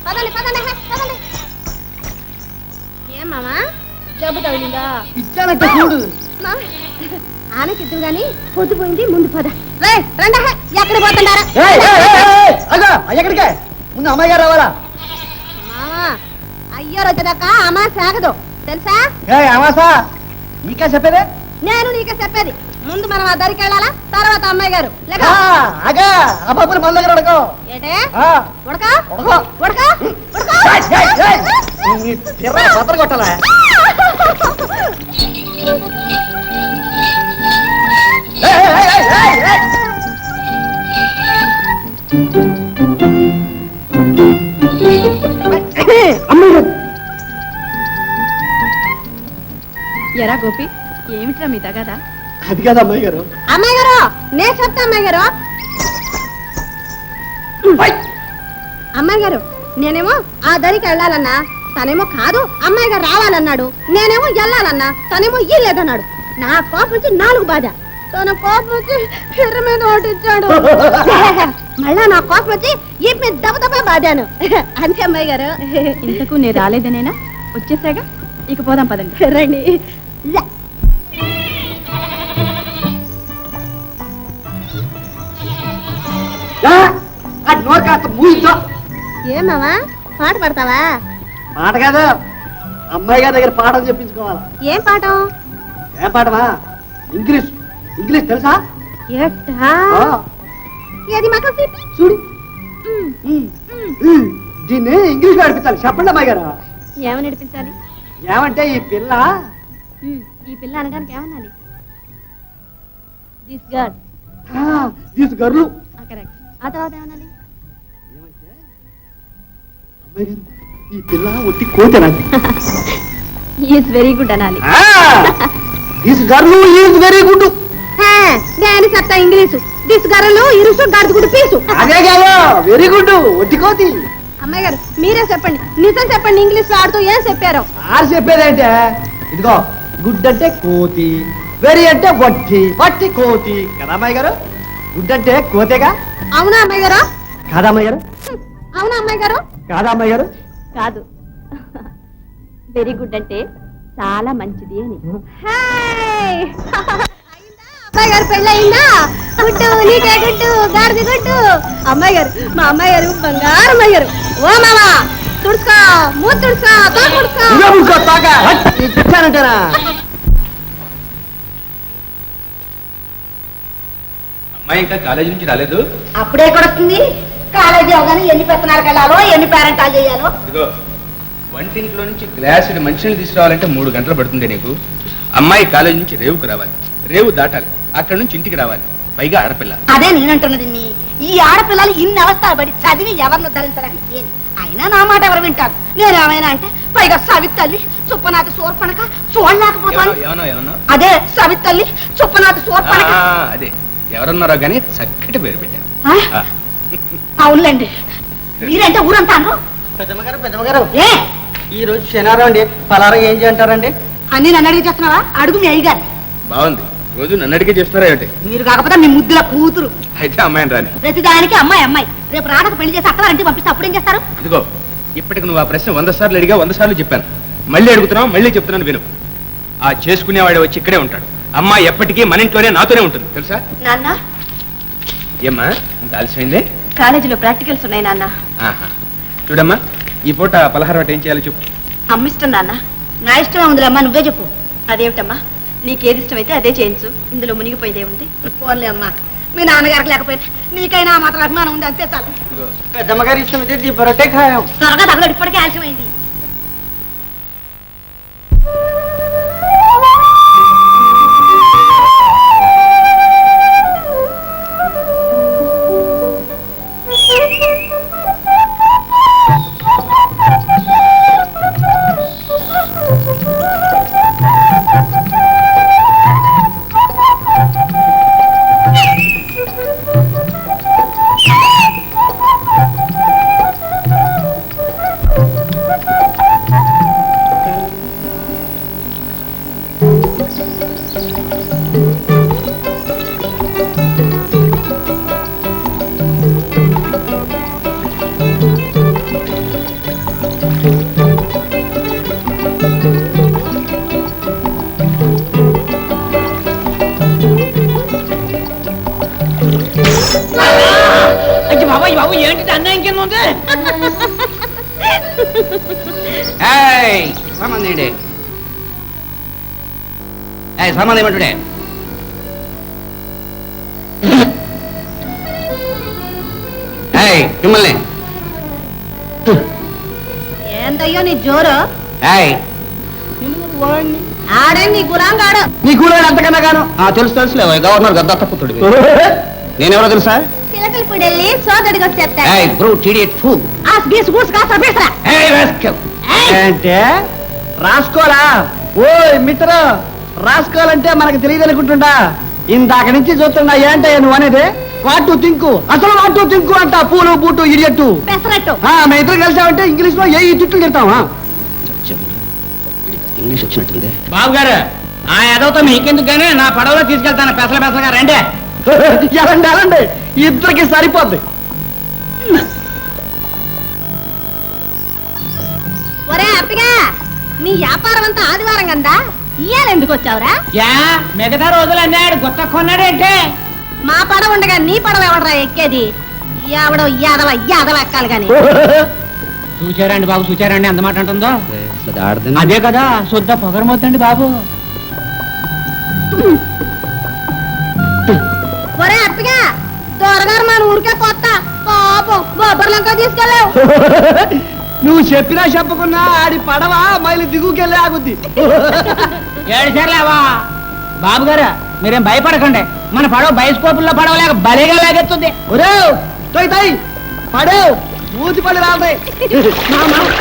పదండి పదండి పదండి. ఏం మామా జబ్బు తగిలిందా? ఇచ్చానంటే చూడు. ఆమెకిద్దు గాని పొద్దుపోయింది, ముందు పద. రండి, ఎక్కడ పోతున్నారా? ఎక్కడికే? ముందు అమ్మాయి గారు రావాలా? మామా అయ్యారు వచ్చేదాకా అమ్మా సాగదు తెలుసా? అమాసా నీకా చెప్పేదే? నేను నీకే చెప్పేది. ముందు మనం ఆ దరికి వెళ్ళాలా, తర్వాత అమ్మాయి గారు. అగా అబ్బాయి మన దగ్గర అడగో. ఏంటే ఉడక ఉడక ఉడక పత్ర కొట్టాలా? ఎరా గోపి, ఏమిట్రా మీ తగదా? అది కాదు అమ్మాయి గారు. అమ్మాయి గారు నేను చెప్తా. అమ్మాయి గారు అమ్మాయి గారు నేనేమో ఆ దరికి వెళ్ళాలన్నా, తనేమో కాదు అమ్మాయి గారు రావాలన్నాడు. నేనేమో వెళ్ళాలన్నా, తనేమో ఇల్లేదన్నాడు. నా కోపం వచ్చి 4 బాధ, తన కోపం వచ్చి ఎర్ర మీద ఓటిచ్చాడు. మళ్ళా నా కోపం వచ్చి ఈ మీద దెబ్బ బాధాను. అంతే అమ్మాయి గారు. ఇంతకు నేను రాలేదనేనా? వచ్చేసాగా, ఇక పోదాం పదండి. రండి. ఏమావా పాట పడతావా? పాట కాదు, అమ్మాయి గారి దగ్గర పాఠం చెప్పించుకోవాలి. ఏం పాఠం? ఏం పాఠమా? ఇంగ్లీష్. ఇంగ్లీష్ తెలుసా? ఏది మాకు చూడు. దీన్ని ఇంగ్లీష్ లో నడిపించాలి. చెప్పండి అమ్మాయి గారు. ఏమని నడిపించాలి? ఏమంటే ఈ పిల్ల అనడానికి ఏమనాలి? This girl. This girl. Correct. ఆ తర్వాత ఏమనాలి? అమ్మాయి గారు ఈ పిల్ల ఒట్టి కోతేనాది. ఈజ్ వెరీ గుడ్ అనాలి. This girl is very good. నేను చెప్తా ఇంగ్లీషు. దిస్ గర్ల్ ఇరుసు గడుగుడు పీసు. అదే కాదు, వెరీ గుడ్ ఒట్టి కోతి. అమ్మాయి గారు మీరే చెప్పండి, నిజం చెప్పండి. ఇంగ్లీష్ ఆడుతూ ఏం చెప్పారు? ఆరు చెప్పేదంటే ఇదిగో, గుడ్ అంటే కోతి, వెరీ అంటే వట్టి, వట్టి కోతి కదా అమ్మాయి గారు. గుడ్ అంటే కోతేగా. అవునా అమ్మాయి గారు? కాదా అమ్మాయి గారు? అవునా అమ్మాయి గారు? కాదా అమ్మాయి గారు? కాదు, వెరీ గుడ్ అంటే చాలా మంచిది అని. అమ్మాయి గారు పెళ్ళి అయిందా? గుడ్డు నీకే గుడ్డు, గాడిది గుడ్డు. అమ్మాయి గారు, మా అమ్మాయి గారు బంగారు అమ్మాయి గారు. ఓ మామా తుడుచుకో, మూతి తుడుచుకో, తోలు తుడుచుకో. అమ్మాయి ఇంకా కాలేజీ నుంచి రాలేదు. అప్పుడే కొడుతుంది. కాలేజీ అవగానే ఎన్ని పెత్తనాలకు వెళ్ళాలో, ఎన్ని పేరెంటాలు చేయాలో. ఇదిగో వంటింట్లో నుంచి గ్లాసుడు మంచినీళ్ళు తీసుకురావాలంటే 3 గంటలు పడుతుంది నీకు. అమ్మాయి కాలేజీ నుంచి రేవుకు రావాలి, రేవు దాటాలి, అక్కడ నుంచి ఇంటికి రావాలి, పైగా ఆడపిల్ల. అదే నేనంటున్నది. ఈ ఆడపిల్లలు ఇన్ని అవస్థలు పడి చదివి ఎవరిని ధరించడానికి? అయినా నా మాట ఎవరు వింటారు? నేనేమైనా అంటే పైగా సవితల్లి చుప్పనాథి సోర్పణక చూడలేకపోతాను. అదే సవితల్లి చుప్పనాథి సోర్పణక. అదే ఎవరన్నారో గానీ చక్కటి పేరు పెట్టాను. అవునులేండి, మీరంటే ఊరంతా అనరు. పెద్దమ్మగారు ఏ ఈ రోజు శనివారం అండి, పలారం ఏం చేయంటారండి? అన్ని నన్ను అడిగి చేస్తున్నావా? అడుగు మీ అయ్యగారు. బాగుంది, రోజు నన్ను అడిగే చేస్తున్నారా ఏంటి? మీరు కాకపోతే మీ ముద్దుల కూతురు. అయితే అమ్మాయిని రాని. ప్రతిదానికి అమ్మాయి అమ్మాయి. రేపు రాడకు పెళ్లి చేసి అక్కడ అంటే పంపిస్తే అప్పుడు ఏం చేస్తారు? ఇదిగో ఇప్పటికి నువ్వు ఆ ప్రశ్న 100 సార్లు అడిగా, 100 సార్లు చెప్పాను. మళ్ళీ అడుగుతున్నావు, మళ్ళీ చెప్తున్నాను విను. ఆ చేసుకునేవాడు వచ్చి ఇక్కడే ఉంటాడు. అమ్మాయి ఎప్పటికీ మన ఇంట్లోనే నాతోనే ఉంటుంది, తెలుసా? నాన్న ఏమ్మా ఇంత ఆలస్యమైందే? కాలేజీలో ప్రాక్టికల్స్ ఉన్నాయి నాన్న. చూడమ్మా, ఈ పూట పలహారం ఏం చేయాలో చెప్పు. అమ్మిష్టం నాన్న. నా ఇష్టమే ఉందిలేమ్మా, నువ్వే చెప్పు. అదేమిటమ్మా, నీకేది ఇష్టమైతే అదే చేయించు, ఇందులో మునిగిపోయిందే ఉంది. పోన్లే అమ్మా, మీ నాన్నగారికి లేకపోయినా నీకైనా మాత్రం అభిమానం ఉంది, అంతే చాలు. పెద్దమ్మగారి ఇష్టం అయితే బరొటే ఖాయం. త్వరగా తగలడు, ఇప్పటికే ఆలస్యమైంది. ఏంటి అన్యాయం కింద ఉంది? సామాన్ ఏంటి సామాన్ ఏమంటుడే మిమ్మల్ని ఏందయ్యో నీ జోరు ఆడే నీ గులాంగాడు. నీ కూడా అంతకన్నా గాను తెలుసు తెలుసులే గవర్నర్ గద్దత్త పుత్రుడు నేనెవరో తెలుసా పిలకలు పిడెళ్ళి సోదడికి వచ్చేస్తా. అంటే రాసుకోరా ఓ మిత్ర రాసుకోవాలంటే మనకు తెలియదు అనుకుంటుండా ఇందాక నుంచి చూస్తున్నా ఏంటయ్యా నువ్వు అనేది వాటు తింకు అసలు వాటు తింకు అంట పూలు బూటు ఇడియట్టు పెసరట్టు మేము ఇద్దరు కలిసామంటే ఇంగ్లీష్ లో ఏ తిట్లు తిడతావా ఇంగ్లీష్ వచ్చినట్టుంది బాబు గారు ఆ ఎదవతో మీకెందుకు గానీ నా పడవలో తీసుకెళ్తాను పెసలుగా రండి. ఎలాండి ఎలాండి ఇద్దరికి సరిపోద్ది. ఒరే అప్పగా నీ వ్యాపారం అంతా ఆదివారం కదా ఇయ్యాలి ఎందుకు వచ్చావురా? యా మిగతా రోజులు అన్నాడు గుత్త కొన్నాడంటే మా పడవ ఉండగా నీ పడవ ఎవడరా ఎక్కేది? ఎవడో యాదవ యాదవ ఎక్కాలి గాని. చూచారండి బాబు చూచారండి ఎంత మాట అంటుందో. అసలు ఆడదని అదే కదా శుద్ధ పొగరమవుతండి బాబు. ఒరే అప్పగా దొరగారు మన ఊరికే కొత్త పాపం బొబ్బర్లంకా తీసుకెళ్ళావు. నువ్వు చెప్పినా చెప్పకున్నా ఆడి పడవ మైలు దిగుకెళ్ళి ఆగుద్ది. ఏడుసార్లేవా బాబు గారు మీరేం భయపడకండి మన పడవ బయస్కోపుల్లో పడవలేక బలిగా లాగెత్తుంది. ఒరే తోయ్ తోయ్ పడేవ్ మూతి పడి రాలతాయి.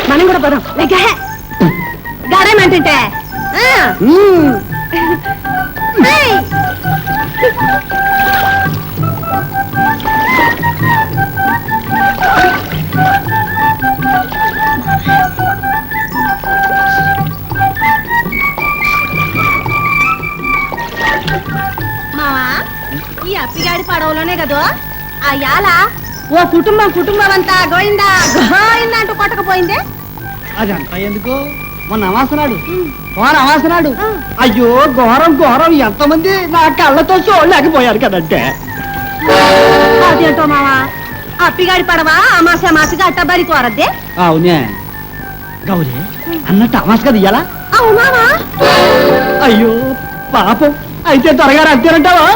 మనం కూడా పదం గడేమంటుంటే మావా ఈ అప్పిగాడి పడవలోనే కదో ఆ యాల ఓ కుటుంబం అంతా గోయిందా గోయిందా అంటూ కొట్టకపోయిందే. అదంతా ఎందుకు మొన్న అమాసనాడు అమాసనాడు అయ్యో ఘోరం ఘోరం ఎంతమంది నా కళ్ళతో చూడలేకపోయారు కదంటే. అదేంటో మావా అప్పిగాడి పడవ అమాసగా అట్టబడి కోరద్దే. అవునే గౌరీ అన్నట్టు అమాస కదా ఇయ్యాలా? అవునావా? అయ్యో పాపం అయితే త్వరగా అంతేనంటావా?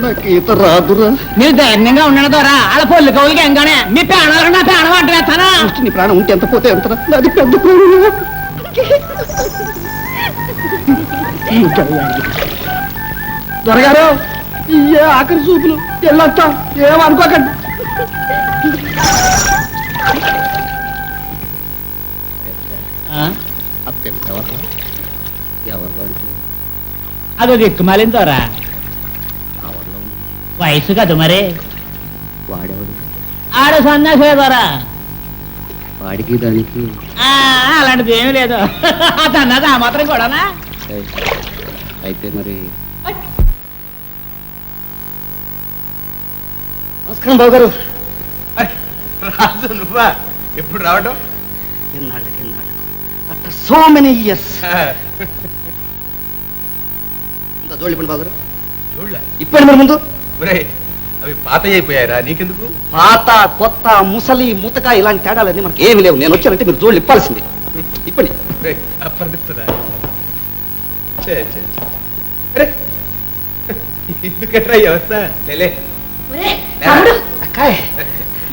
నాకు ఈత రాదురా. మీరు ధైర్యంగా ఉండడం ద్వారా అలా పొల్లు కవులకి ఎంగానే మీ ప్రాణాలు నా ప్రాణం అంటున్నాను. నీ ప్రాణం ఉంటే ఎంత పోతే ఎంత నాది పెద్ద ప్రాణం. దొరగారు ఇయ్యే ఆఖరి చూపులు వెళ్ళొస్తాం ఏమనుకోకండి. అదో దిక్కుమాలిన ద్వారా వయసు కదా మరి వాడేవాడు ఆడ సన్నాసే ద్వారా వాడికి దానికి అలాంటిది ఏమీ లేదు. అన్నది ఆ మాత్రం కూడానా? అయితే మరి నమస్కారం బాబు గారు. రాజు నువ్వా ఎప్పుడు రావడం? ఎన్నాళ్ళకి ఆఫ్టర్ సో మెనీ ఇయర్స్. జోళ్ళు ఇప్పుడు బాగారు చూడలే ఇప్పుడు మరి ముందు అవి పాత అయిపోయారా నీకెందుకు? పాత కొత్త ముసలి ముతక ఇలాంటి తేడాలన్నీ మనకి ఏమి లేవు. నేను వచ్చానంటే మీరు జోళ్ళు ఇప్పాల్సింది. ఇప్పండి. అప్పటిస్తుందా? ఎందుకట్రా ఈ అవస్థ? లేలే అక్కాయ్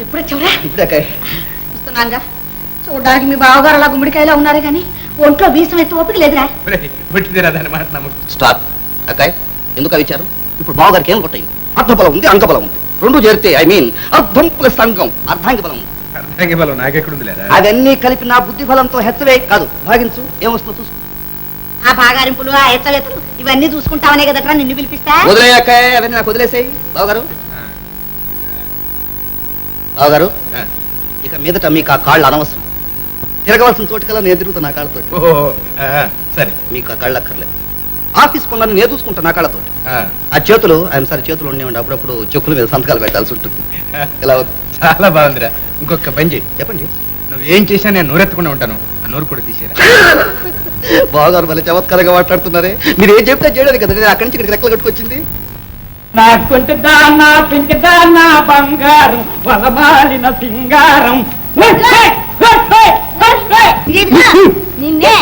ఎప్పుడు వచ్చావురా? ఇప్పుడు అక్కాయ్ చూస్తున్నాగా చూడడానికి మీ బావగారు అలా గుమ్మడికాయలో ఉన్నారు కానీ ఒంట్లో వీసం ఎత్తు ఓపిక లేదురా. పుట్టిందిరా దాని మాట నమ్మకం. స్టాప్ అక్కాయ్ ఎందుకు అవి ఇచ్చారు? ఇప్పుడు బావగారికి ఏం కొట్టాయి? అర్థబలం ఉంది అంగబలం ఉంది రెండు చేరితే ఐ మీన్ అర్థం ప్లస్ అంగం అర్ధాంగ బలం ఉంది. అర్థంగా బలం నాకెక్కడుంది లేదా? అవన్నీ కలిపి నా బుద్ధి బలంతో హెచ్చవే కాదు భాగించు ఏమొస్తుందో చూసుకో. ఆ బాగారింపులు ఆ ఎత్తలెత్తలు ఇవన్నీ చూసుకుంటావనే కదట్రా నిన్ను పిలిపిస్తా. వదిలే అక్కాయ్ అవన్నీ నాకు వదిలేసాయి. బావగారు బావగారు ఇక మీదట మీకు ఆ కాళ్ళు అనవసరం. తిరగవలసిన చోటుకల్లా నేను తిరుగుతా నా కాళ్ళతో. సరే మీకు ఆ కాళ్ళు అక్కర్లేదు. ఆఫీస్ పనులను నేను చూసుకుంటా నా కాళ్ళతో. ఆ చేతులు ఐఎమ్ సారీ చేతులు ఉండేవండి అప్పుడప్పుడు చెక్కుల మీద సంతకాలు పెట్టాల్సి ఉంటుంది. ఇలా చాలా బాగుందిరా. ఇంకొక పని చేయి. చెప్పండి. నువ్వేం చేసినా నేను నోరెత్తకుండా ఉంటాను. ఆ నోరు కూడా తీసేరా. బావగారు మళ్ళీ చమత్కారంగా మాట్లాడుతున్నారే. మీరు ఏం చెప్తే చేయడానికి కదా నేను అక్కడి నుంచి ఇక్కడికి రెక్కలు కట్టుకొచ్చింది. నాకుంటుందా పింకిదానా బంగారం వలమాలిన సింగారం. నిన్నే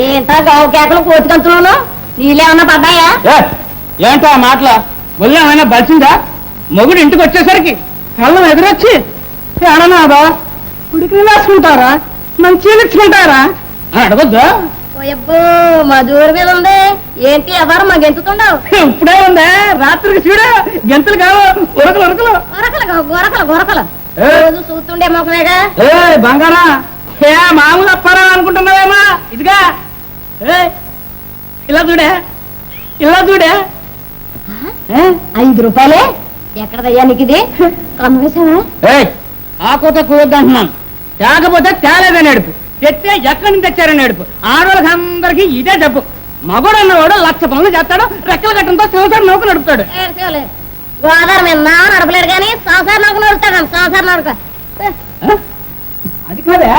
ఏంటా గావు కేకలు కోతికంతున్నాను, నీళ్ళేమన్నా పడ్డాయా? ఏంటో ఆ మాటల ఒళ్ళేమైనా బలిసిందా? మొగుడు ఇంటికి వచ్చేసరికి కళ్ళం ఎదురొచ్చి అడనాదా ఉడికి వేసుకుంటారా మంచి ఇచ్చుకుంటారా అని అడగొద్దా? ఓయబ్బో మా దూరం మీద ఉంది ఏంటి ఎవరు మా గెంతుతుండవు? ఇప్పుడే ఉందా రాత్రికి చూడ గెంతులు కావు ఉరకలు ఉరకలు గొరకలు గొరకలు గొరకలు రోజు చూస్తుండే మొక్కమేగా. ఏ బంగారా ఏ మామూలు అప్పారా అనుకుంటున్నావేమా? ఇదిగా ఇలా చూడే ఇలా చూడే 5 రూపాయలే ఎక్కడదయ్యా నీకు ఇది? కమ్మేశావా? ఆ కోత కూవద్దు అంటున్నాను. తేకపోతే తేలేదని ఏడుపు, తెస్తే ఎక్కడి నుంచి తెచ్చారని ఏడుపు. ఆడవాళ్ళకి అందరికీ ఇదే జబ్బు. మగోడు అన్నవాడు 1,00,000 పనులు చేస్తాడు, రెక్కల కట్టంతో సంవత్సరం నౌక నడుపుతాడు. గోదావరి మీద నా నడపలేడు కానీ సంసారం నౌక నడుపుతాడు. సంసారం నడక అది కాదే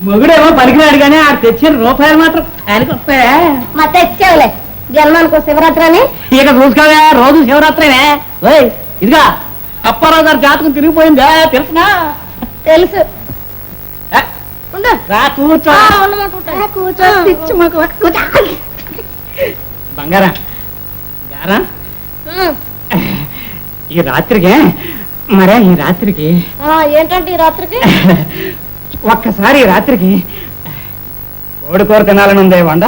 మొగుడేమో పలికినాడు కానీ ఆ తెచ్చిన రూపాయలు మాత్రం ఆయనకి వస్తాయా? మా తెచ్చావులే జన్మానికి శివరాత్రి అని. ఇక చూసుకోవే రోజు శివరాత్రినే. ఓయ్ ఇదిగా అప్పారావు గారి జాతకం తిరిగిపోయిందా తెలుసునా? తెలుసు. రా కూర్చో. బంగారా గారా ఈ రాత్రికి మరే ఈ రాత్రికి ఏంటంటే ఈ రాత్రికి ఒక్కసారి ఈ రాత్రికి కోడికూర తినాలని ఉంది వండ.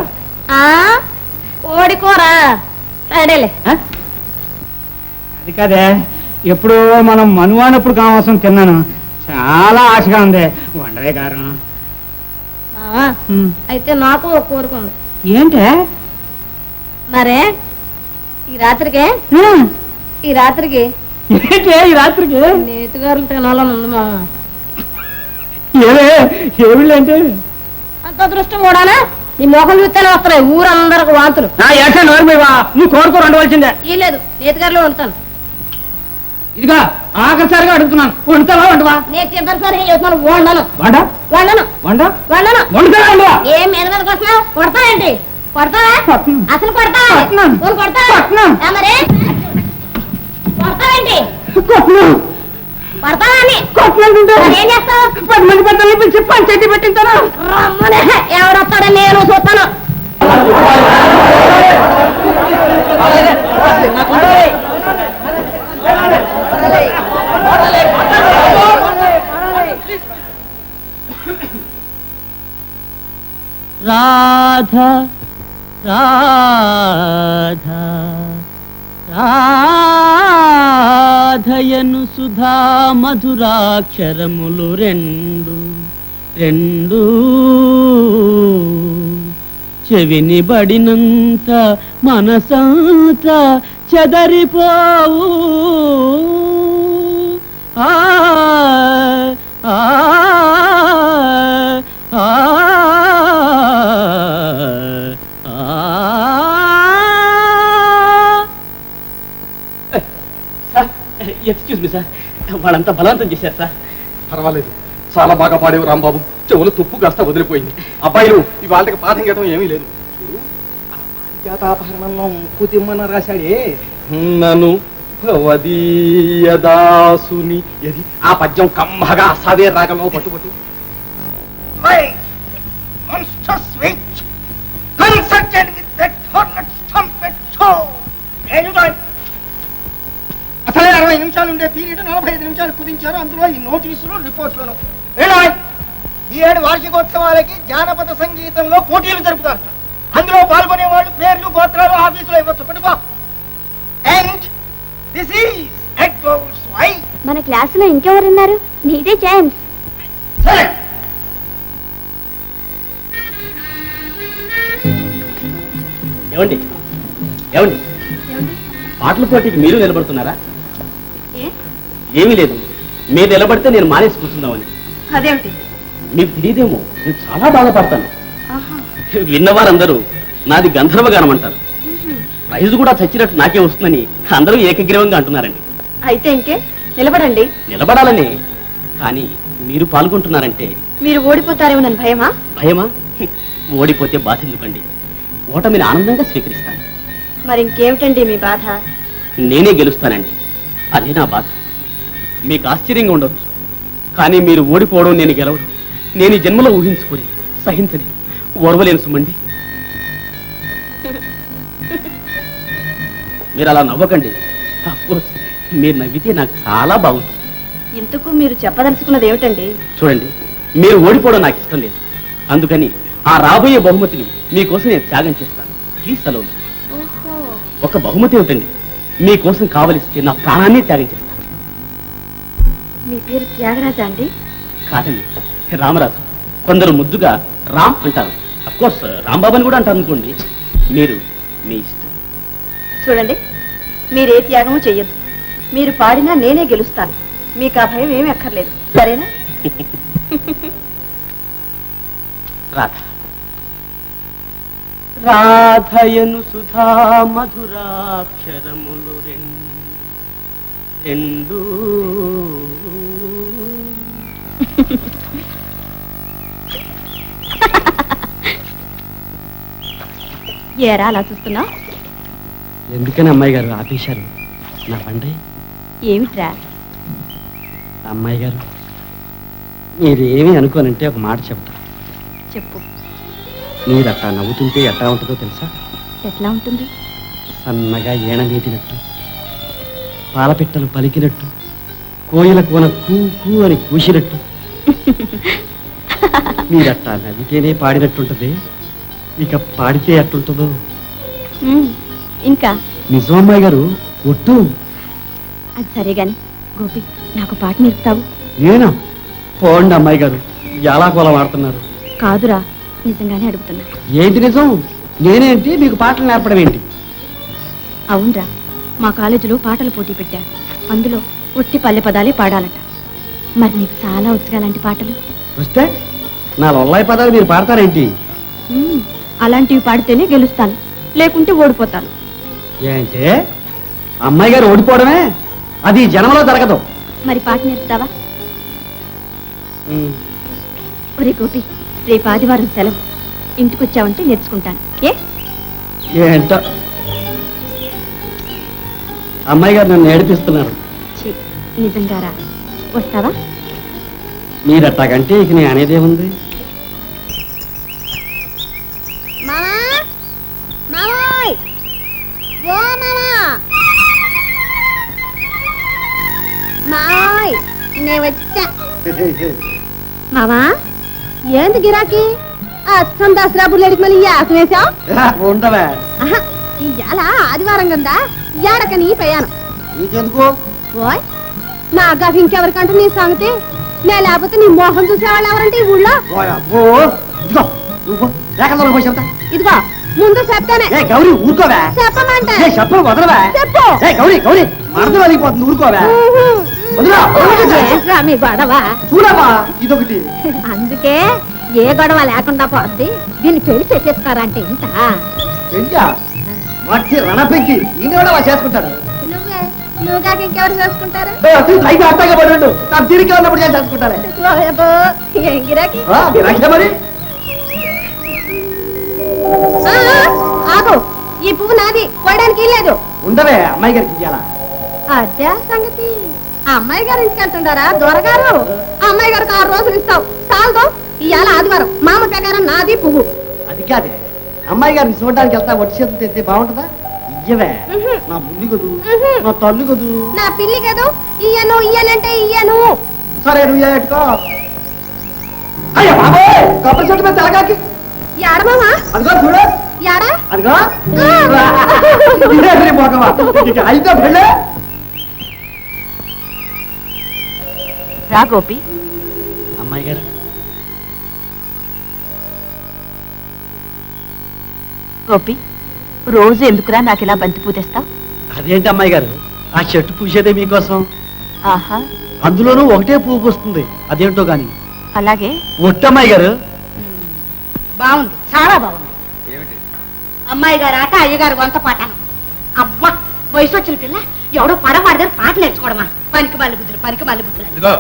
కోడికూర సరేలే. అది కాదే ఎప్పుడు మనం మనువానప్పుడు కావాల్సిన తిన్నాను, చాలా ఆశగా ఉంది వండవే గారు. అయితే నాకు ఒక కోరిక ఉంది. ఏంటే మరే ఈ రాత్రికి ఈ రాత్రికి ఏంటే ఈ రాత్రికి నేతిగారులు తినాలని ఉంది మా. ఏమిళ్ళంటే అంత అదృష్టం కూడానా? నీ మోహం చూస్తేనే వస్తున్నాయి ఊరందరికి వాంతులు. నువ్వు కోరుకో వండవలసిందే. ఈ లేదు నేతిగారులు వండుతాను. ఇదిగా ఆఖరిసారిగా అడుగుతున్నాను, వండుతావా వండవా? నేను చివరిసారిగా చెప్తున్నాను వండను. వండ వండను వండ వండను. వండుతావా వండవా? ఏం మీద మీదకి వస్తున్నావు? కొడతావేంటి? కొడతావా? అసలు కొడతావా? కొడతావా? మరి కొడతావేంటి? కొడతావా అని ఏం చేస్తావు? 10 మంది పెద్దలు పిలిచి పంచాయతీ పెట్టించాను. రమ్మనే ఎవరు వస్తాడో నేను చూస్తాను. రాధా రాధా రాధయను సుధా మధురాక్షరములు రెండు రెండు చెవిని బడినంత మనసంత చెదరిపోవు. ఆ ఆ ఎక్స్క్యూజ్ మీ సార్, వాళ్ళంతా బలవంతం చేశారు సార్. పర్వాలేదు, చాలా బాగా పాడేవు రాంబాబు. చెవులు తుప్పు కాస్త వదిలిపోయింది. అబ్బాయిలు ఇవాళకి పాఠం చేయడం ఏమీ లేదు. పారిజాతాపహరణంలో కుతిమ్మన రాశాడే నన్ను భవదీయదాసుని. ఇది ఆ పద్యం కమ్మగా అసావే రాగంలో పట్టుబట్టు. అసలే 60 నిమిషాలు ఉండే పీరియడ్ 45 నిమిషాలు కుదించారు. అందులో ఈ నోటీసులు రిపోర్ట్లను. ఈ ఏడు వార్షికోత్సవాలకి జానపద సంగీతంలో పోటీలు జరుపుతారు. అందులో పాల్గొనే వాళ్ళు పేర్లు గోత్రాలు ఆఫీసులో ఇవ్వచ్చు. పట్టుకో. And this is Edwards wife. మన క్లాసులో ఇంకెవరున్నారు? నీదే ఛాన్స్. సరే, ఏమండి ఏమండి పాటల పోటీకి మీరు నిలబడుతున్నారా? ఏమీ లేదు, మీరు నిలబడితే నేను మానేసి కూర్చుందామని. అదేమిటి? మీకు తెలియదేమో, నేను చాలా బాగా పాడతాను. విన్నవారందరూ నాది గంధర్వగానం అంటారు. ప్రైజ్ కూడా చచ్చినట్టు నాకే వస్తుందని అందరూ ఏకగ్రీవంగా అంటున్నారండి. అయితే ఇంకే నిలబడండి. నిలబడాలని, కానీ మీరు పాల్గొంటున్నారంటే మీరు ఓడిపోతారేమోనని భయమా? భయమా? ఓడిపోతే బాధ ఎందుకండి, ఓటమిని ఆనందంగా స్వీకరిస్తాను. మరి ఇంకేమిటండి మీ బాధ? నేనే గెలుస్తానండి, అదే నా బాధ. మీకు ఆశ్చర్యంగా ఉండొచ్చు, కానీ మీరు ఓడిపోవడం, నేను గెలవడం నేను ఈ జన్మలో ఊహించుకుని సహించని ఓర్వలేను సుమండి. మీరు అలా నవ్వకండి. అఫ్కోర్స్ మీరు నవ్వితే నాకు చాలా బాగుంటుంది. ఇంతకు మీరు చెప్పదలుచుకున్నది ఏమిటండి? చూడండి, మీరు ఓడిపోవడం నాకు ఇష్టం లేదు, అందుకని ఆ రాబోయే బహుమతిని మీకోసం నేను త్యాగం చేస్తాను. ప్లీజ్ సెలవు. ఓహో, ఒక బహుమతి ఏమిటండి, మీకోసం కావలిస్తే నా ప్రాణాన్ని త్యాగం చేస్తాను. మీ పేరు త్యాగరాజా అండి? కాదండి, రామరాజు. కొందరు ముద్దుగా రామ్ అంటారు. అఫ్కోర్స్ రాంబాబు అని కూడా అంటారు అనుకోండి. మీరు మీ ఇష్టం. చూడండి, మీరే త్యాగము చెయ్యొద్దు. మీరు పాడినా నేనే గెలుస్తాను. మీకు ఆ భయం ఏమీ అక్కర్లేదు, సరేనా? రాధ రాధయను సుధా మధురాక్షరములు రెండు ఏరా అలా చూస్తున్నా? ఎందుకని అమ్మాయి గారు ఆపేశారు నా బండి? ఏమిట్రా? అమ్మాయి గారు, మీరేమీ అనుకోనంటే ఒక మాట చెప్తా. చెప్పు. మీరు అట్టా నవ్వుతుంటే ఎట్టా ఉంటుందో తెలుసా? ఎట్లా ఉంటుంది? సన్నగా ఏణమీదినట్టు, పాలపిట్టలు పలికినట్టు, కోయిల కోన కూ కూ అని కూసినట్టు. మీరట్టా నవ్వితేనే పాడినట్టుంటది, ఇక పాడితే ఎట్టుంటుందో. ఇంకా నిజం అమ్మాయి గారు, ఒట్టు. అది సరే గాని గోపి, నాకు పాట నేర్పుతావు? నేనా? పోండి అమ్మాయి గారు, ఎలా కోలం ఆడుతున్నారు. కాదురా, నిజంగానే అడుగుతున్నా. ఏంటి నిజం? నేనేంటి మీకు పాటలు నేర్పడం ఏంటి? అవునరా, మా కాలేజీలో పాటల పోటీ పెట్టా. అందులో ఒట్టి పల్లె పదాలే పాడాలట. మరి నీకు చాలా వచ్చుగా అలాంటి పాటలు. వస్తే నా లొల్లాయి పదాలు మీరు పాడతారేంటి? అలాంటివి పాడితేనే గెలుస్తాను, లేకుంటే ఓడిపోతాను. ఏంటే అమ్మాయి గారు ఓడిపోవడమే? అది జన్మలో జరగదు. మరి పాట నేర్పుతావా? ఒరే గోపి, రేపు ఆదివారం సెలవు, ఇంటికి వచ్చావంటే నేర్చుకుంటాను. ఏంటో అమ్మాయి గారు నన్ను ఏడిపిస్తున్నారు. నిజంగారా? వస్తావా? మీరట్టాకంటే ఇక నేను అనేదేముంది. మావా, ఏంది గిరాకీ? అచ్చం దసరా బుల్లెడికి మళ్ళీ యాసం వేసావు. ఉండవే, ఇవాళ ఆదివారం కదా, ఏడకని ప్రయాణం. నీకెందుకు? ఓయ్, నా గాకి ఇంకెవరికంటే నీ సంగతి. నే లేకపోతే నీ మోహం చూసేవాళ్ళు ఎవరంటే ఈ ఊళ్ళో? అబ్బో, ఇదిగో నువ్వు లేకల్లో పోయి చెప్తా. ఇదిగో ముందు చెప్తానే. గౌరీ ఊరుకోవే. చెప్పమంటే చెప్పు, వదలవే. చెప్పు. గౌరీ గౌరీ, మరదలు అలిగిపోతుంది, ఊరుకోవే. ఏంట్రా మీ గొడవ? చూడమ్మా, ఇదొకటి. అందుకే ఏ గొడవ లేకుండా పోద్ది. దీన్ని పెళ్లి చేసేస్తారంటే ఇంత. పెంచా వాటి రణపెంచి ఈయన కూడా అలా చేసుకుంటాడు. నువ్వు కాక ఇంకెవరు చేసుకుంటారు? అయితే అట్టగా పడి ఉండు, నాకు తిరిగి ఉన్నప్పుడు నేను చేసుకుంటానే. ఏం గిరాకీ? గిరాకీ మరి. ఆగు, ఈ పువ్వు నాది, కోయడానికి లేదు. ఉండవే, అమ్మాయి గారికి ఇయ్యాలా? అదే సంగతి. ఆ అమ్మాయి గారు ఇంటికి వెళ్తుంటారా దొరగారు? ఆ అమ్మాయి గారికి 6 రోజులు ఇస్తావు, చాలదు. ఇవాళ ఆదివారం, మామ ప్రకారం నాది పువ్వు. అది కాదే, అమ్మాయి గారిని చూడడానికి వెళ్తా, వచ్చి చేతులు తెస్తే బాగుంటుందా? ఇయ్యవే, నా బుల్లి కదూ, నా తల్లి కదూ, నా పిల్లి కదూ. ఇయ్యను ఇయ్యనంటే ఇయ్యను. సరే నువ్వు పెట్టుకో. అయ్యా బాబోయ్, కొబ్బరి చెట్టు మీద తెలగాకి. ఎడమామా? అదిగో చూడు, ఎడా? అదిగో. అయితే పెళ్ళే. రా గోపి. అమ్మాయి గారు, గోపి, రోజు ఎందుకురా నాకు ఇలా బంతి పూతేస్తావు? అదేంటి అమ్మాయి గారు, ఆ చెట్టు పూసేదే మీకోసం. ఆహా, అందులోనూ ఒకటే పువ్వు పూస్తుంది, అదేంటో గాని. అలాగే. ఒట్టమ్మాయి గారు. బాగుంది, చాలా బాగుంది. అమ్మాయి గారు ఆట, అయ్యగారు వంత పాట. అబ్బా, వయసు వచ్చిన పిల్ల ఎవడో పడవాడి దగ్గర పాట నేర్చుకోవడమా? పనికి మళ్ళీ బుద్ధులు, పనికి మళ్ళీ బుద్ధులు. ఇదిగో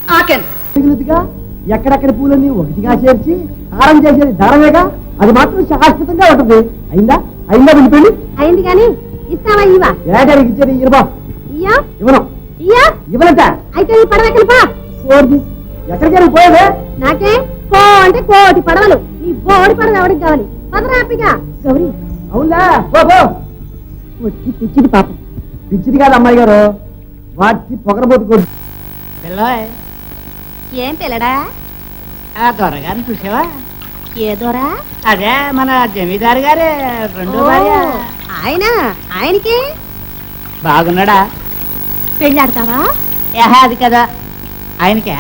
నాకెందుకు? ఎక్కడెక్కడ పూలన్నీ ఒకటిగా చేర్చి హారం చేసేది దారమేగా, అది మాత్రం శాశ్వతంగా ఉంటుంది. అయిందా అయిందా వీళ్ళ పెళ్లి? అయింది కానీ ఇస్తావా ఇవా? ఏడాదికి ఇచ్చేది ఇరవా ఇయ్యా ఇవ్వను. ఇయ్యా ఇవ్వనంట. అయితే ఈ పడవకెళ్ళిపా. ఎక్కడికి పోయేదే? నాకే కో అంటే కోటి పడవలు. నీ బోడి పడవ ఎవరికి కావాలి? పదరాపిగా గౌరీ. అవునా పో పో. వచ్చి పిచ్చిది పాపం. పిచ్చిది కాదు అమ్మాయి గారు, వాటి పొగరబోతుకోండి. పిల్లోయ్, ఏం పిల్లడా? ఆ దొరగారిని చూసావా? ఏ దొరా? అదే మన జమీదారు గారే రెండో భార్య. ఆయనకి బాగున్నాడా? పెళ్ళాడతావా? అది కదా ఆయనకే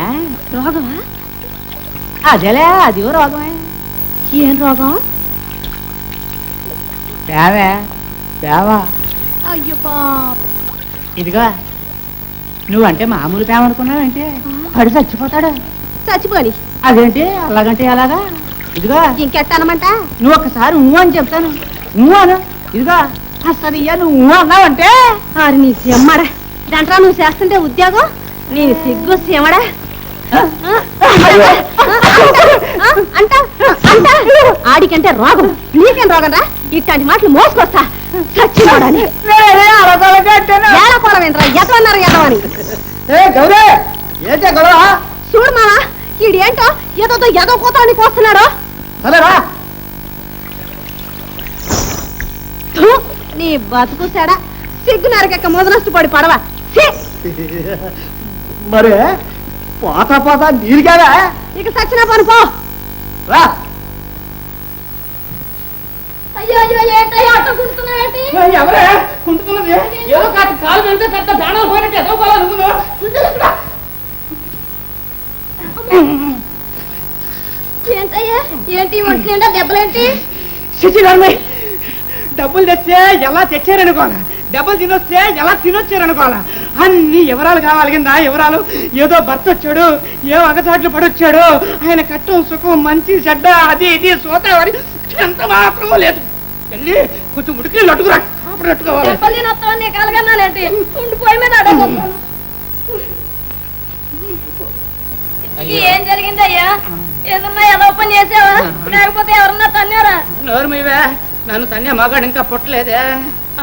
రోగమా? అదేలే, అది రోగమే. ఏం రోగం? పేవే పేవా. అయ్యో పాప. ఇదిగో, నువ్వంటే మామూలు పేమ అనుకున్నావంటే పడి చచ్చిపోతాడు. చచ్చిపోని. అదేంటి అలాగంటే అలాగా? ఇదిగో, ఇంకెట్టనమంట? నువ్వు ఒక్కసారి నువ్వు అని చెప్తాను. నువ్వు అను. ఇదిగో అసలు ఇయ్య నువ్వు అన్నావంటే ఆరి నీ సిమ్మడా. దాంట్లో నువ్వు చేస్తుంటే ఉద్యోగం, నీ సిగ్గు సిమ్మడా. అంట ఆడికంటే రోగం, నీకేం రోగం రా? ఇట్లాంటి మాటలు మోసుకొస్తా చచ్చిపోడని. ఏడకోవడమేంట్రా? ఎదవన్నారు ఎదవని. గౌరీ ఏంటే గొడవ? చూడు మావా, ఈడేంటో ఏదో ఏదో కూతానికి వస్తున్నాడు. సరేరా నీ బతుకు సెడ. సిగ్గు నరకెక్క ముదనష్టపడి పడవ. మరి పోతా పోతా నీరుగారా? ఇక సచ్చిన పని పో. రా. అయ్యో అయ్యో ఏంటయ్యా అట్ట గుంటున్నావేంటి? ఎవరే కుంటున్నది? ఏదో కాలు వెళ్తే పెద్ద ప్రాణాలు పోయినట్టు ఏదో పోవాలి నువ్వు. ఏంటయ్యా ఏంటి ఒంటి నిండా దెబ్బలేంటి? శిశిరమ్మ, డబ్బులు తెచ్చే ఎలా తెచ్చారనుకోవాలా, డబ్బులు తినొస్తే ఎలా తినొచ్చారనుకోవాలా, అన్ని వివరాలు కావాలి కింద వివరాలు. ఏదో భర్త వచ్చాడు, ఏ అగచాట్లు పడొచ్చాడు, ఆయన కట్టం సుఖం మంచి చెడ్డ అది ఇది సోతావని ఎంత మాత్రం లేదు. వెళ్ళి కొంచెం ఉడికి లట్టుకురా, అప్పుడు లట్టుకోవాలి. దెబ్బలు తినొస్తావని నీకు కలగన్నాలేంటి? ఉండిపోయి మీద అడగొస్తాను. ఏం జరిగిందయ్యా? ఏదన్నా ఏదో పని చేసావా? లేకపోతే ఎవరన్నా తన్నారా? నోరు మీవే, నన్ను తన్నే మగాడు ఇంకా పుట్టలేదే.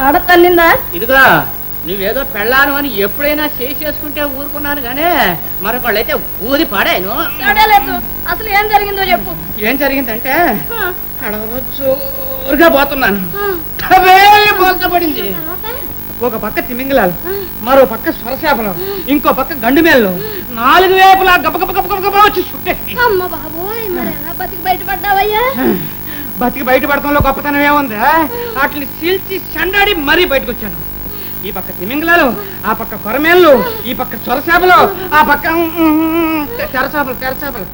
ఆడ తల్లిందా? ఇదిగో, నువ్వేదో పెళ్ళాను అని ఎప్పుడైనా చేసుకుంటే ఊరుకున్నాను గానీ మరొకళ్ళైతే ఊది పాడాను. లేదు. అసలు ఏం జరిగిందో చెప్పు. ఏం జరిగిందంటే అడవలో జోరుగా పోతున్నాను, బోల్తా పడింది. ఒక పక్క తిమింగలాలు, మరో పక్క స్వరశాపలు, ఇంకో పక్క గండు మేళ్ళు, 4 వైపులా గబగబ వచ్చి చుట్టేసి. అమ్మ బాబోయ్, మరి ఎలా బతికి బయటపడ్డావయ్యా? బతికి బయటపడటంలో గొప్పతనం ఏముంది? వాటిని చీల్చి చండాడి మరీ బయటకు వచ్చాను. ఈ పక్క తిమింగలాలు, ఆ పక్క కొరమేళ్ళు, ఈ పక్క స్వరశాపలు, ఆ పక్క తెరచాపలు.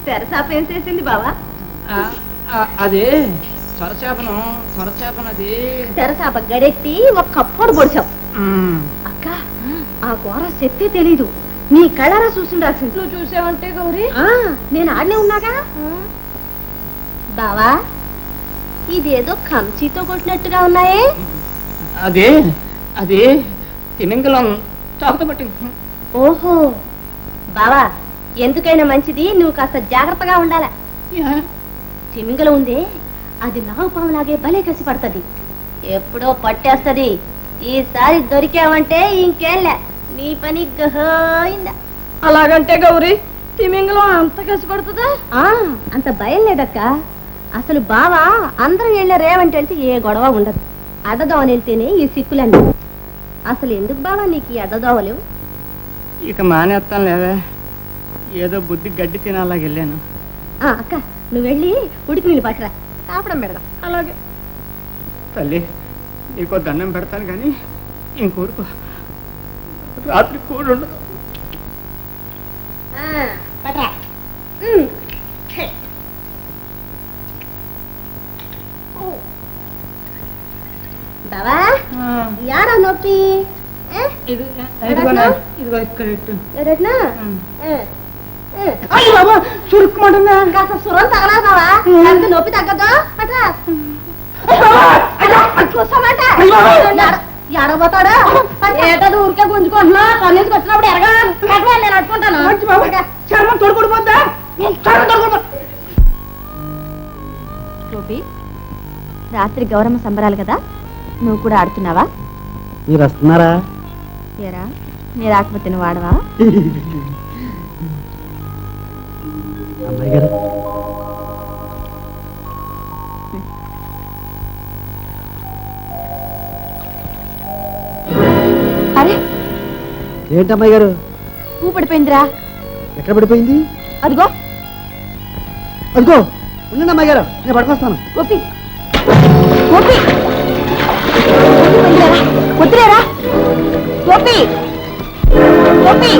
తెరసాప ఏం చేసింది బావా? అది స్వరచాపనది తెరసాప గడెట్టి ఒక కప్పుడు పొడిచావు. అక్క, ఆ ఘోర శక్తి తెలీదు, నీ కళ్ళారా చూసిండాల్సింది. నువ్వు చూసావంటే గౌరీ, నేను ఆడనే ఉన్నాగా. బావా, ఇదేదో కంచితో కొట్టినట్టుగా ఉన్నాయే. అది తిమింగలం చాకుతో పట్టింది. ఓహో బావా, ఎందుకైనా మంచిది నువ్వు కాస్త జాగ్రత్తగా ఉండాలా. తిమింగలం ఉందే, అది నాగుపాములాగే భలే కసి పడుతుంది, ఎప్పుడో పట్టేస్తది. ఈసారి దొరికావంటే ఇంకేంలే, నీ పని గహైందా. అలాగంటే గౌరీ, తిమింగలం అంత కసి పడుతుందా? అంత భయం లేదక్క. అసలు బావా అందరం వెళ్ళే రేవంటి వెళ్తే ఏ గొడవ ఉండదు, అడ్డదోవని వెళ్తేనే ఈ సిక్కులన్నీ. అసలు ఎందుకు బావా నీకు ఈ అడ్డదోవలు? ఇక మానేస్తాను లేవే, ఏదో బుద్ధి గడ్డి తినాలాగా వెళ్ళాను. అక్క, నువ్వు వెళ్ళి ఉడికి నీళ్ళు పట్టరా, కాపడం పెడదాం. అలాగే తల్లి, నీకో దండం పెడతాను కానీ ఇంకోరుకో, రాత్రి కూడు ఉండదు. పట్రా. బావా, యారా నొప్పి? ఇదిగో ఇక్కడ ఇట్టు. చురుక్కుమంటుందా? కాస్త సురం తగలా బావా, నొప్పి తగ్గదు. పట్రా. ఎడబోతాడా ఏటది ఊరికే గుంజుకుంటున్నా కన్నీసుకు వచ్చినప్పుడు ఎరగా నేను అట్టుకుంటాను చర్మం తొడుకుడిపోద్దా చర్మం తొడుకుడిపో గోపి రాత్రి గౌరమ్మ సంబరాలు కదా నువ్వు కూడా ఆడుతున్నావా మీరు వస్తున్నారా? ఏరా నీ రాకపోతే నువ్వు ఆడవా అమ్మాయి గారు అరే ఏంటమ్మాయి గారు పువ్వు పడిపోయిందిరా ఎక్కడ పడిపోయింది? అదిగో అదిగో ఉండండి అమ్మాయి గారు, నేను పడుకొస్తాను. గోపి గోపి వద్దులేరా గోపి గోపి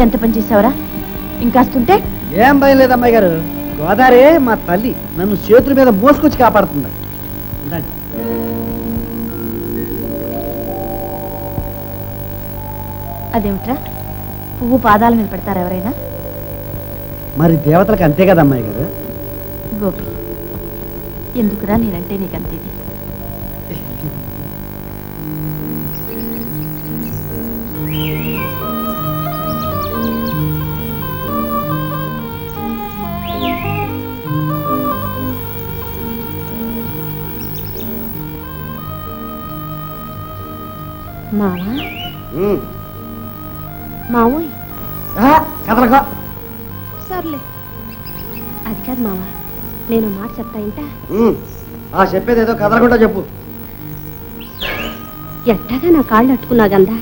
ఎంత పని చేసావురా ఇంకాస్తుంటే ఏం భయం లేదు అమ్మాయి గారు, గోదావరి మా తల్లి నన్ను చేతుల మీద మోసుకొచ్చి కాపాడుతుంది. ఉండండి. అదేమిట్రా పువ్వు పాదాల మీద పెడతారా ఎవరైనా మరి దేవతలకు అంతే కదా అమ్మాయి గారు. గోపి ఎందుకురా నేనంటే నీకంతేది మావా మావోయ్ కదలకో. సర్లే అది కాదు మావా, నేను మాట చెప్తా ఇంట చెప్పేది ఏదో కదలకుండా చెప్పు. ఎట్టాగా నా కాళ్ళు అట్టుకున్నా గందా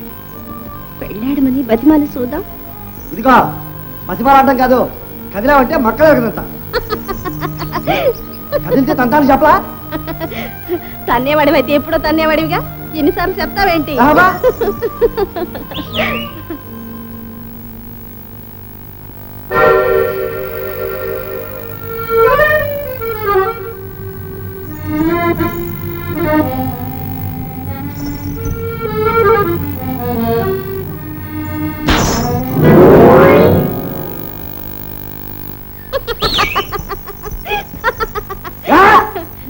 పెళ్ళాడమని బతిమాలి చూద్దాం. ఇదిగో పసిపాలంటాం కాదు, కదిలావంటే మక్కలే కదంతా. కదిలితే తంతాను చెప్పలా. తన్నేవాడివైతే ఎప్పుడో తన్నేవాడివిగా, ఎన్నిసార్లు చెప్తావేంటి?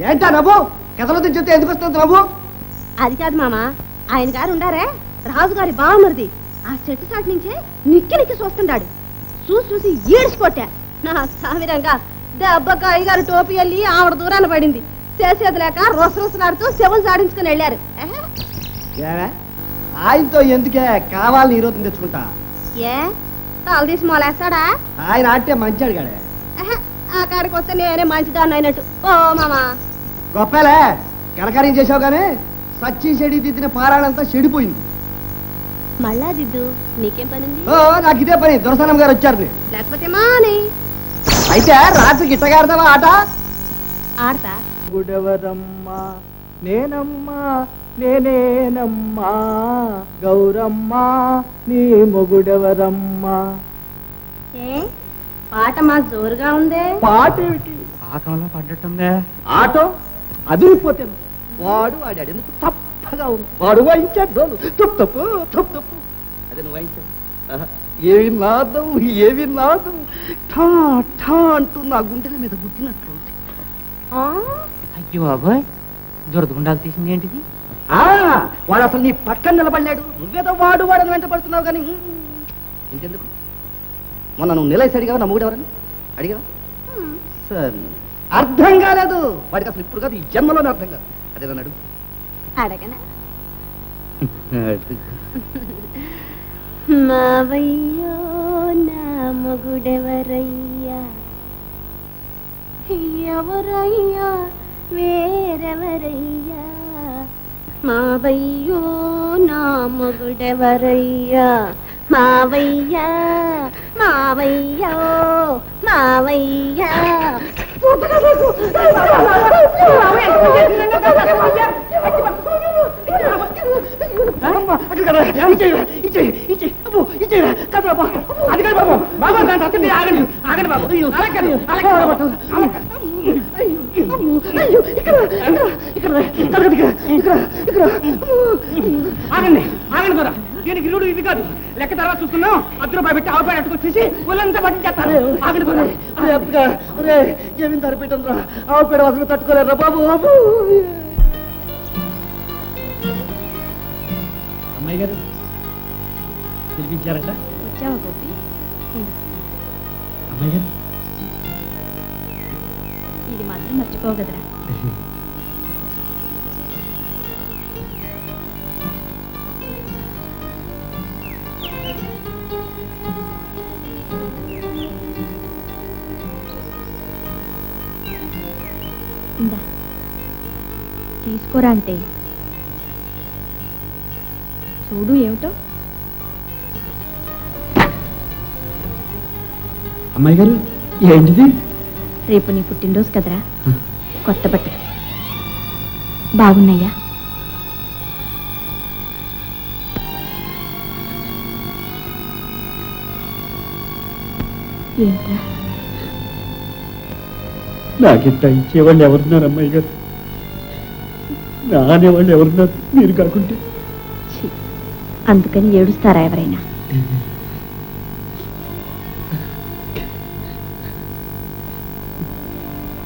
ఏంటా నవ్వు? కథలో చెప్తే ఎందుకు వస్తుంది నవ్వు? అది కాదు మామ, ఆయన గారు ఉండారే రాజుగారి బావమరిది, ఆ చెట్టు చాటు నుంచే నిక్కి నిక్కి చూస్తుంటాడు. చూసి ఈడ్చికొట్టా. నా సామిరంగా దెబ్బక అయ్యగారు టోపీ వెళ్ళి ఆవిడ దూరాన పడింది. చేసేది లేక రొసరొసలాడుతూ శవం సాడించుకుని వెళ్ళారు. ఆయనతో ఎందుకే కావాలని ఈ రోజు తెచ్చుకుంటా. ఏ తల తీసి మొలేస్తాడా? ఆయన ఆడితే మంచి అడిగాడే. ఆ కాడికి వస్తే నేనే మంచిదాన్ని అయినట్టు. ఓ మామా గొప్పలే కనకార్యం చేసావు కానీ సచ్చి చెడి దిద్దిన పారాడంతా చెడిపోయింది. మళ్ళా దిద్దు, నీకేం పనింది? ఓ నాకు ఇదే పని, దొరసనం గారు వచ్చారు. లేకపోతే మాని అయితే రాత్రికి ఇట్టగా ఆడతావా ఆట? ఆడతా. గుడెవరమ్మా నేనమ్మా నేనేనమ్మా గౌరమ్మా నీ మొగుడెవరమ్మా. ఏ పాట మా జోరుగా ఉందే. పాట ఏమిటి? పాకంలో పడ్డట్టుందే. ఆటో అదిరిపోతాను. వాడు ఆడాడు ఎందుకు తప్పగా ఉంది. వాడు వాయించాడు డోలు తప్పు తప్పు తప్పు తప్పు. అదే నువ్వు వాయించావు. ఏవి నాదం ఏవి నాదం ఠా ఠా అంటూ నా గుండెల మీద గుద్దినట్లు. అయ్యో బాబాయ్ దొరదగుండాలు తీసింది ఏంటిది? వాడు అసలు నీ పక్కన నిలబడలేడు, నువ్వేదో వాడు వాడని వెంట పడుతున్నావు కానీ ఇంకెందుకు. మొన్న నువ్వు నిలసి అడిగావా నా మొగుడు ఎవరని అడిగావా? సరే అర్థం కాలేదు వాడికి, అసలు ఇప్పుడు కాదు ఈ జన్మలోనే అర్థం కాదు. అదే నన్ను అడుగు. అడగనా? మావయ్యో నా మొగుడెవరయ్యా, ఎవరయ్యా వేరెవరయ్యా, మావయ్యో నా మొగుడెవరయ్యా, మావయ్యా మావయ్యో మావయ్యా. అక్కడ కదా ఇచ్చేయరా కదా బాబు అది కాదు బాబు బాబు దాని అసలు ఆగండి ఆగండి బాబు అలా కాదు ఆగండి ఆగండి కదా దీనికి ఇల్లుడు ఇది కాదు లెక్క తర్వాత చూస్తున్నాం ₹10 పెట్టి ఆవుపేట అట్టుకొచ్చేసి ఒళ్ళంతా పట్టించేస్తారు ఆగండి కూడా జమీందారు పెట్టండి ఆవుపేడ వాసన తట్టుకోలేరా బాబు బాబు. అమ్మాయి గారు పిలిపించారట. వచ్చావా గోపి? అమ్మాయి గారు ఇది మాత్రం మర్చిపోవు కదరా. ఇందా తీసుకోరా అంటే చూడు ఏమిటో. అమ్మాయి గారు ఏంటిది? రేపు నీ పుట్టినరోజు కదరా, కొత్త బట్టలు బాగున్నాయా? ఏంట్రా నాకింత ఇచ్చేవాళ్ళు ఎవరున్నారు అమ్మాయి గారు? నా అనేవాళ్ళు ఎవరున్నారు మీరు కాకుంటే? ఛీ, అందుకని ఏడుస్తారా ఎవరైనా?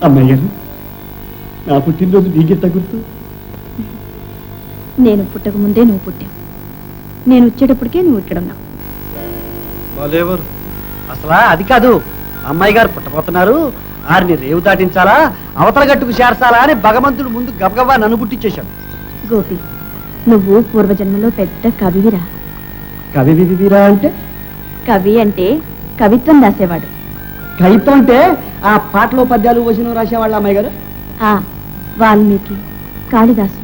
అమ్మాయి గారు నా పుట్టినరోజు నీకెంత గుర్తు? నేను పుట్టక ముందే నువ్వు పుట్టావు, నేను వచ్చేటప్పటికే నువ్వు ఇక్కడ ఉన్నావు. బాలేవారు అసలా అది కాదు. అమ్మాయి గారు పుట్టబోతున్నారు, ఆరిని రేవు దాటించాలా అవతల గట్టుకు చేర్చాలా అని భగవంతుడు ముందు గబగబా నన్ను పుట్టించేశాడు. గోపి, నువ్వు పూర్వజన్మలో పెద్ద కవివిరా. కవి విధిరా అంటే? కవి అంటే కవిత్వం రాసేవాడు. కవిత్వం అంటే ఆ పాటలో పద్యాలు వచనం రాసేవాళ్ళ అమ్మాయి గారు? ఆ వాల్మీకి, కాళిదాసు.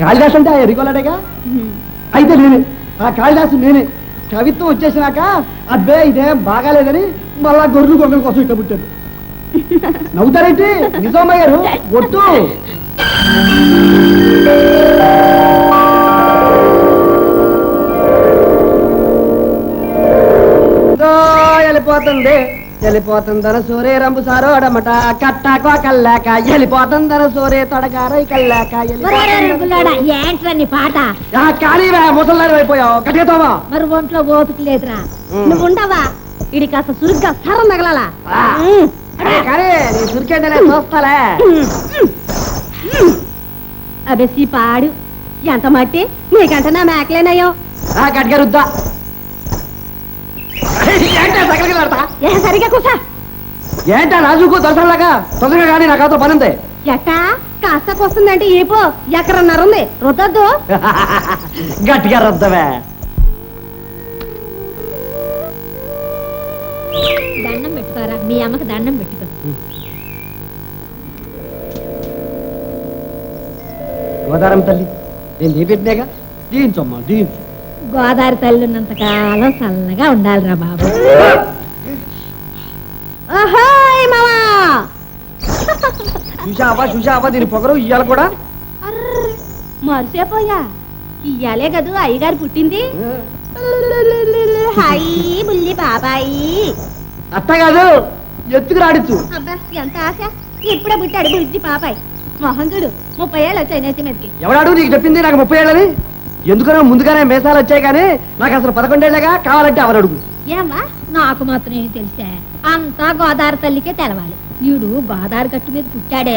కాళిదాసు అంటే ఆ ఎరికోలాడేగా. అయితే నేనే ఆ కాళిదాసు, నేనే. కవిత్వం వచ్చేసినాక అబ్బే ఇదేం బాగాలేదని మళ్ళా గొర్రెలు గొర్రెల కోసం ఇట్లా పుట్టాను. నవ్వుతారేంటి? నిజామయ్య గారు ఒట్టు. వెళ్ళిపోతుంది వెళ్ళిపోతుందన సూరే రంబు సారోడమట కట్టాకో కల్లాక వెళ్ళిపోతుందన సూరే తొడగారై కల్లాక ఏంట్రా నీ పాట? ఖాళీవా ముసలాడు అయిపోయావు కట్టేతావా? మరి ఒంట్లో ఓపిక లేదురా. నువ్వు ఉండవా? ఇడి కాస్త సురుగ్గా సరం తగలాలా? కానీ నీ సురికేంటనే చూస్తాలే. అబెసి పాడు ఎంత మట్టి నీకంట నా మేకలేనయ్యో. గట్టిగా రుద్దా. ఏ సరిగా కూసా. ఏంటా రాజుకు దొరసలాగా తొందరగా కానీ నాకు అతో పని ఉంది. ఎట్టా కాస్త వస్తుందంటే ఏపో ఎక్కడన్నారు ఉంది రుద్దొద్దు. గట్టిగా రుద్దవే. దండం పెట్టుకోరా, మీ అమ్మకి దండం పెట్టుకో. గోదారం తల్లి నేను నీ పెట్టినాగా, దీంచమ్మా దీంచు. గోదావరి తల్లి ఉన్నంత కాలం చల్లగా ఉండాలిరా బాబు. చూసావా దీని పొగరు ఇయ్యాలి కూడా. మరిసేపోయా, ఇయ్యాలే కదూ అయ్యగారు పుట్టింది. హాయ్ బుల్లి బాబాయి. అట్ట కాదు, ఎత్తుకు రాడిచ్చు. అబ్బా ఎంత ఆశ, ఇప్పుడే పుట్టాడు బుజ్జి పాపాయి. మొహంతుడు 30 ఏళ్ళు వచ్చాయి నెత్తి మీదకి. ఎవడాడు నీకు చెప్పింది నాకు 30 ఏళ్ళని? ఎందుకనో ముందుగానే మేసాలు వచ్చాయి కానీ నాకు అసలు 11 ఏళ్ళగా. కావాలంటే అవరు అడుగు. ఏమ్మా నాకు మాత్రం ఏం తెలిసా, అంతా గోదావరి తల్లికే తెలవాలి. వీడు గోదావరి గట్టు మీద పుట్టాడే.